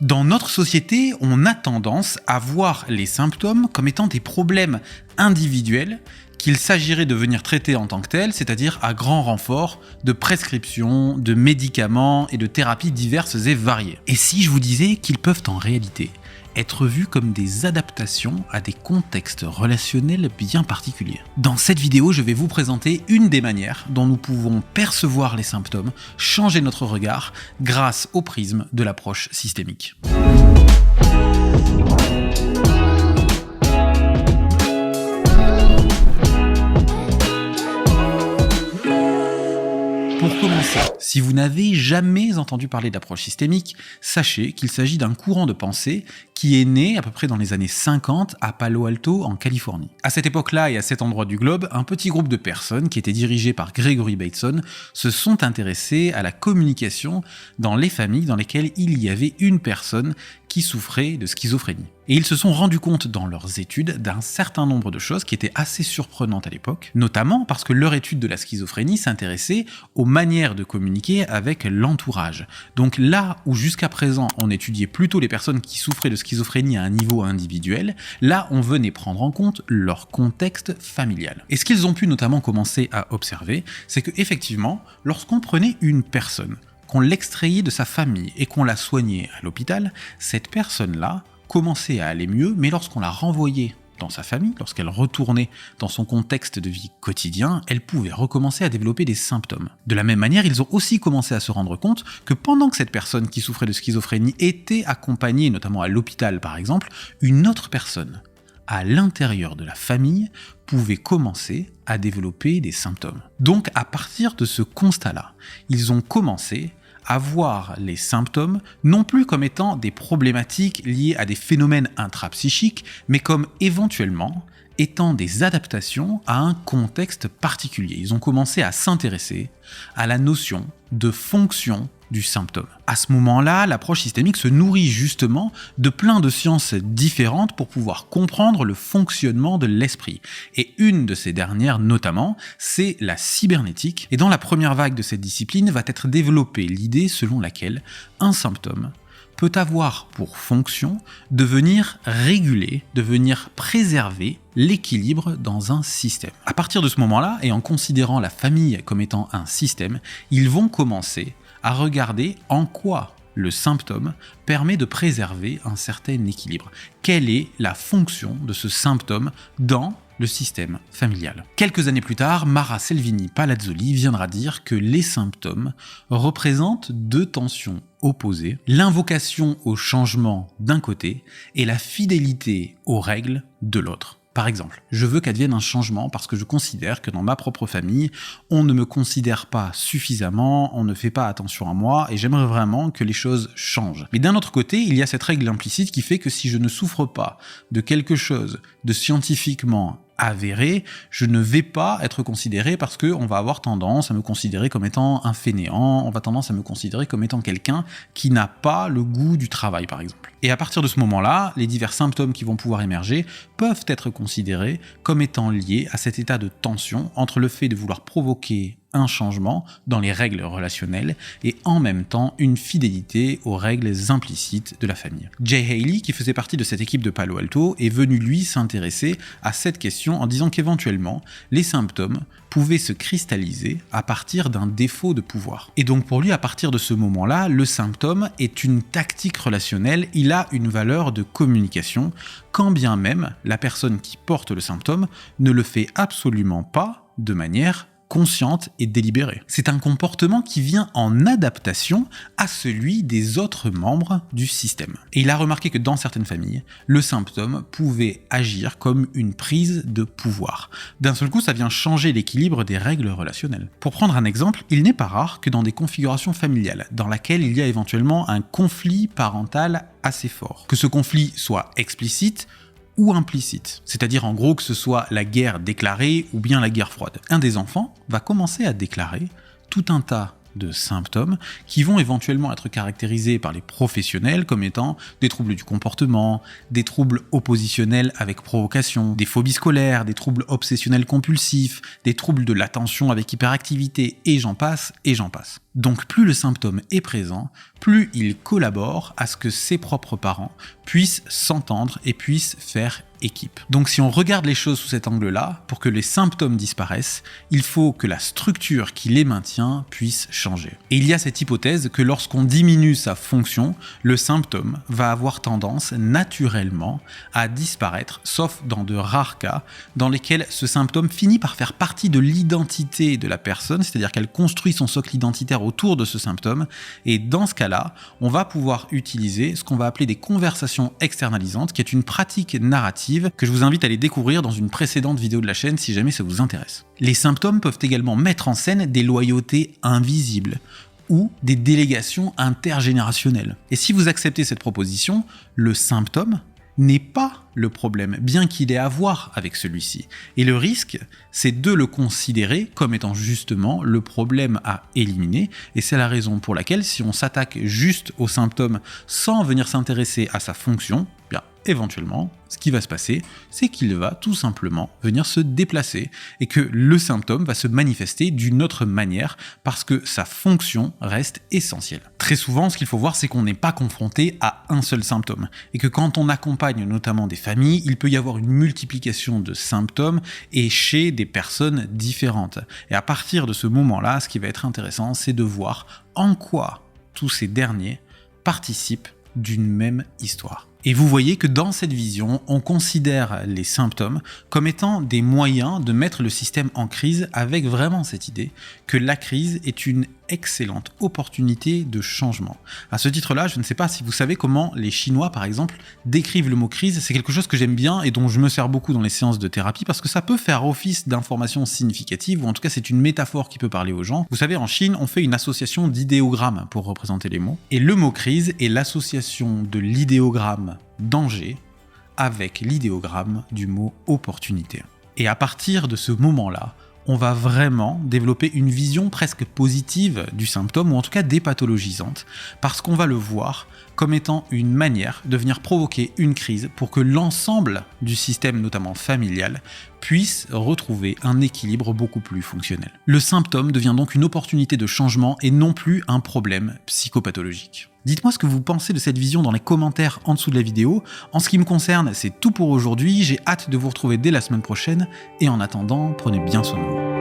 Dans notre société, on a tendance à voir les symptômes comme étant des problèmes individuels qu'il s'agirait de venir traiter en tant que tels, c'est-à-dire à grand renfort de prescriptions, de médicaments et de thérapies diverses et variées. Et si je vous disais qu'ils peuvent en réalité être vus comme des adaptations à des contextes relationnels bien particuliers. Dans cette vidéo, je vais vous présenter une des manières dont nous pouvons percevoir les symptômes, changer notre regard grâce au prisme de l'approche systémique. Pour commencer, si vous n'avez jamais entendu parler d'approche systémique, sachez qu'il s'agit d'un courant de pensée qui est né à peu près dans les années 50 à Palo Alto en Californie. À cette époque-là et à cet endroit du globe, un petit groupe de personnes qui était dirigé par Gregory Bateson se sont intéressés à la communication dans les familles dans lesquelles il y avait une personne qui souffrait de schizophrénie. Et ils se sont rendus compte dans leurs études d'un certain nombre de choses qui étaient assez surprenantes à l'époque, notamment parce que leur étude de la schizophrénie s'intéressait aux manières de communiquer avec l'entourage. Donc là où jusqu'à présent on étudiait plutôt les personnes qui souffraient de schizophrénie à un niveau individuel, là on venait prendre en compte leur contexte familial. Et ce qu'ils ont pu notamment commencer à observer, c'est que effectivement, lorsqu'on prenait une personne, qu'on l'extrayait de sa famille et qu'on la soignait à l'hôpital, cette personne-là commençait à aller mieux, mais lorsqu'on la renvoyait dans sa famille, lorsqu'elle retournait dans son contexte de vie quotidien, elle pouvait recommencer à développer des symptômes. De la même manière, ils ont aussi commencé à se rendre compte que pendant que cette personne qui souffrait de schizophrénie était accompagnée, notamment à l'hôpital par exemple, une autre personne à l'intérieur de la famille pouvait commencer à développer des symptômes. Donc à partir de ce constat-là, ils ont commencé à voir les symptômes non plus comme étant des problématiques liées à des phénomènes intrapsychiques, mais comme éventuellement étant des adaptations à un contexte particulier. Ils ont commencé à s'intéresser à la notion de fonction du symptôme. À ce moment-là, l'approche systémique se nourrit justement de plein de sciences différentes pour pouvoir comprendre le fonctionnement de l'esprit. Et une de ces dernières notamment, c'est la cybernétique. Et dans la première vague de cette discipline va être développée l'idée selon laquelle un symptôme peut avoir pour fonction de venir réguler, de venir préserver l'équilibre dans un système. À partir de ce moment-là, et en considérant la famille comme étant un système, ils vont commencer à regarder en quoi le symptôme permet de préserver un certain équilibre. Quelle est la fonction de ce symptôme dans le système familial? Quelques années plus tard, Mara Selvini Palazzoli viendra dire que les symptômes représentent deux tensions opposées, l'invocation au changement d'un côté et la fidélité aux règles de l'autre. Par exemple, je veux qu'advienne un changement parce que je considère que dans ma propre famille, on ne me considère pas suffisamment, on ne fait pas attention à moi et j'aimerais vraiment que les choses changent. Mais d'un autre côté, il y a cette règle implicite qui fait que si je ne souffre pas de quelque chose de scientifiquement avéré, je ne vais pas être considéré parce qu'on va avoir tendance à me considérer comme étant un fainéant, on va tendance à me considérer comme étant quelqu'un qui n'a pas le goût du travail par exemple. Et à partir de ce moment-là, les divers symptômes qui vont pouvoir émerger peuvent être considérés comme étant liés à cet état de tension entre le fait de vouloir provoquer un changement dans les règles relationnelles et en même temps une fidélité aux règles implicites de la famille. Jay Haley, qui faisait partie de cette équipe de Palo Alto, est venu lui s'intéresser à cette question en disant qu'éventuellement les symptômes pouvaient se cristalliser à partir d'un défaut de pouvoir. Et donc pour lui, à partir de ce moment-là, le symptôme est une tactique relationnelle, il a une valeur de communication, quand bien même la personne qui porte le symptôme ne le fait absolument pas de manière consciente et délibérée. C'est un comportement qui vient en adaptation à celui des autres membres du système. Et il a remarqué que dans certaines familles, le symptôme pouvait agir comme une prise de pouvoir. D'un seul coup, ça vient changer l'équilibre des règles relationnelles. Pour prendre un exemple, il n'est pas rare que dans des configurations familiales, dans laquelle il y a éventuellement un conflit parental assez fort, que ce conflit soit explicite ou implicite, c'est-à-dire en gros que ce soit la guerre déclarée ou bien la guerre froide. Un des enfants va commencer à déclarer tout un tas de symptômes qui vont éventuellement être caractérisés par les professionnels comme étant des troubles du comportement, des troubles oppositionnels avec provocation, des phobies scolaires, des troubles obsessionnels compulsifs, des troubles de l'attention avec hyperactivité, et j'en passe, et j'en passe. Donc plus le symptôme est présent, plus il collabore à ce que ses propres parents puissent s'entendre et puissent faire équipe. Donc si on regarde les choses sous cet angle-là, pour que les symptômes disparaissent, il faut que la structure qui les maintient puisse changer. Et il y a cette hypothèse que lorsqu'on diminue sa fonction, le symptôme va avoir tendance naturellement à disparaître, sauf dans de rares cas dans lesquels ce symptôme finit par faire partie de l'identité de la personne, c'est-à-dire qu'elle construit son socle identitaire autour de ce symptôme, et dans ce cas-là, on va pouvoir utiliser ce qu'on va appeler des conversations externalisantes, qui est une pratique narrative que je vous invite à aller découvrir dans une précédente vidéo de la chaîne si jamais ça vous intéresse. Les symptômes peuvent également mettre en scène des loyautés invisibles ou des délégations intergénérationnelles. Et si vous acceptez cette proposition, le symptôme n'est pas le problème, bien qu'il ait à voir avec celui-ci. Et le risque, c'est de le considérer comme étant justement le problème à éliminer, et c'est la raison pour laquelle si on s'attaque juste aux symptômes sans venir s'intéresser à sa fonction, bien éventuellement, ce qui va se passer, c'est qu'il va tout simplement venir se déplacer et que le symptôme va se manifester d'une autre manière parce que sa fonction reste essentielle. Très souvent, ce qu'il faut voir, c'est qu'on n'est pas confronté à un seul symptôme et que quand on accompagne notamment des familles, il peut y avoir une multiplication de symptômes et chez des personnes différentes. Et à partir de ce moment-là, ce qui va être intéressant, c'est de voir en quoi tous ces derniers participent d'une même histoire. Et vous voyez que dans cette vision, on considère les symptômes comme étant des moyens de mettre le système en crise avec vraiment cette idée que la crise est une excellente opportunité de changement. À ce titre-là, je ne sais pas si vous savez comment les Chinois, par exemple, décrivent le mot crise. C'est quelque chose que j'aime bien et dont je me sers beaucoup dans les séances de thérapie parce que ça peut faire office d'information significative ou en tout cas c'est une métaphore qui peut parler aux gens. Vous savez, en Chine, on fait une association d'idéogrammes pour représenter les mots et le mot crise est l'association de l'idéogramme danger avec l'idéogramme du mot opportunité. Et à partir de ce moment-là, on va vraiment développer une vision presque positive du symptôme, ou en tout cas dépathologisante, parce qu'on va le voir comme étant une manière de venir provoquer une crise pour que l'ensemble du système, notamment familial, puisse retrouver un équilibre beaucoup plus fonctionnel. Le symptôme devient donc une opportunité de changement et non plus un problème psychopathologique. Dites-moi ce que vous pensez de cette vision dans les commentaires en dessous de la vidéo. En ce qui me concerne, c'est tout pour aujourd'hui. J'ai hâte de vous retrouver dès la semaine prochaine et en attendant, prenez bien soin de vous.